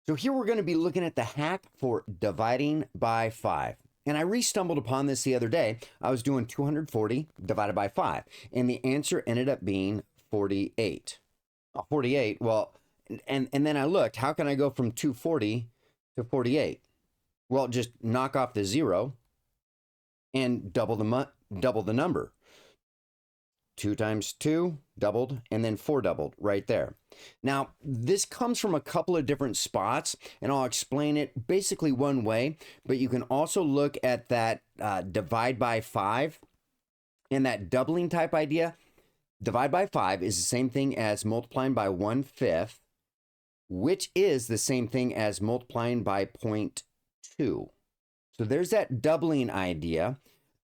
So here we're going to be looking at the hack for dividing by 5. And I re-stumbled upon this the other day. I was doing 240 divided by 5, and the answer ended up being 48. 48, well, and then I looked, how can I go from 240 to 48? Well, just knock off the 0 and double the number. 2 times 2 doubled, and then 4 doubled right there. Now, this comes from a couple of different spots, and I'll explain it basically one way, but you can also look at that divide by 5 and that doubling type idea. Divide by 5 is the same thing as multiplying by 1/5, which is the same thing as multiplying by 0.2. So there's that doubling idea.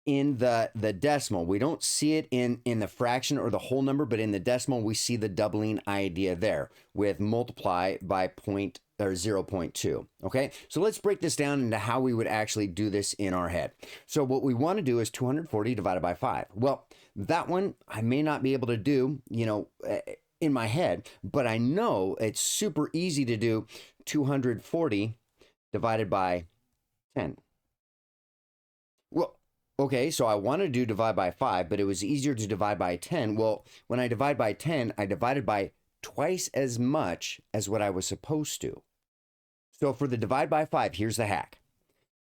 In the decimal, we don't see it in the fraction or the whole number, but in the decimal, we see the doubling idea there with multiply by 0.2. Okay, so let's break this down into how we would actually do this in our head. So what we want to do is 240 divided by 5. Well, that one I may not be able to do, in my head, but I know it's super easy to do 240 divided by 10. Well, okay, so I want to do divide by 5, but it was easier to divide by 10. Well, when I divide by 10, I divided by twice as much as what I was supposed to. So for the divide by 5, here's the hack.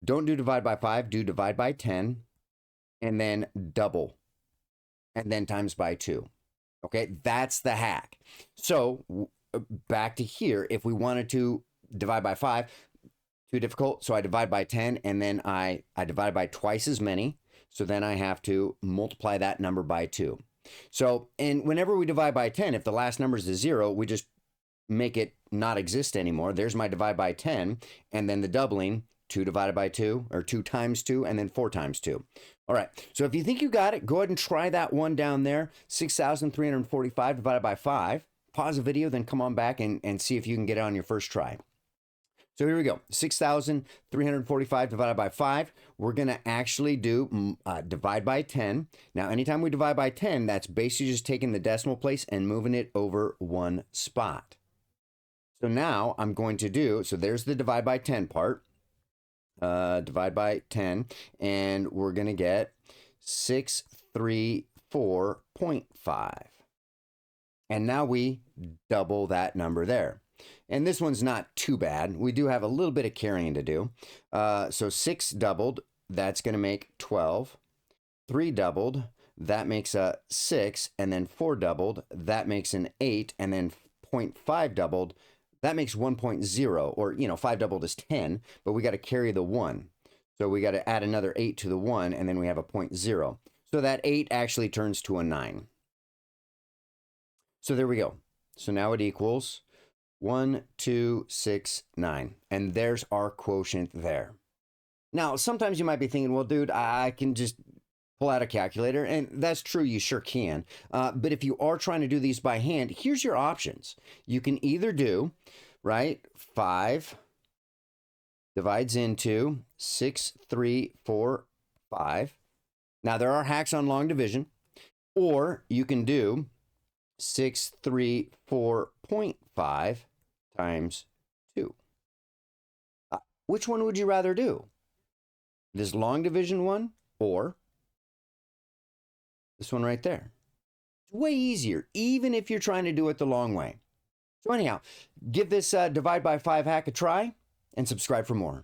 Don't do divide by 5, do divide by 10, and then double, and then times by 2. Okay, that's the hack. So back to here, if we wanted to divide by 5, too difficult, so I divide by 10, and then I divide by twice as many. So then I have to multiply that number by 2. So, and whenever we divide by 10, if the last number is a 0, we just make it not exist anymore. There's my divide by 10, and then the doubling, 2 divided by 2, or 2 times 2, and then 4 times 2. All right, so if you think you got it, go ahead and try that one down there, 6,345 divided by 5. Pause the video, then come on back and see if you can get it on your first try. So here we go, 6,345 divided by 5. We're going to actually do divide by 10. Now, anytime we divide by 10, that's basically just taking the decimal place and moving it over one spot. So now I'm going to do, so there's the divide by 10 part. Divide by 10, and we're going to get 634.5. And now we double that number there. And this one's not too bad. We do have a little bit of carrying to do. So 6 doubled, that's going to make 12. 3 doubled, that makes a 6. And then 4 doubled, that makes an 8. And then 0.5 doubled, that makes 1.0. Or, 5 doubled is 10, but we got to carry the 1. So we got to add another 8 to the 1, and then we have a 0.0. So that 8 actually turns to a 9. So there we go. So now it equals 1, 2, 6, 9. And there's our quotient there. Now, sometimes you might be thinking, well, dude, I can just pull out a calculator. And that's true, you sure can. But if you are trying to do these by hand, here's your options. You can either do, right, 5 divides into 6, 3, 4, 5. Now, there are hacks on long division. Or you can do 634.5 times 2. Which one would you rather do? This long division one or this one right there? It's way easier, even if you're trying to do it the long way. So anyhow, give this divide by 5 hack a try and subscribe for more.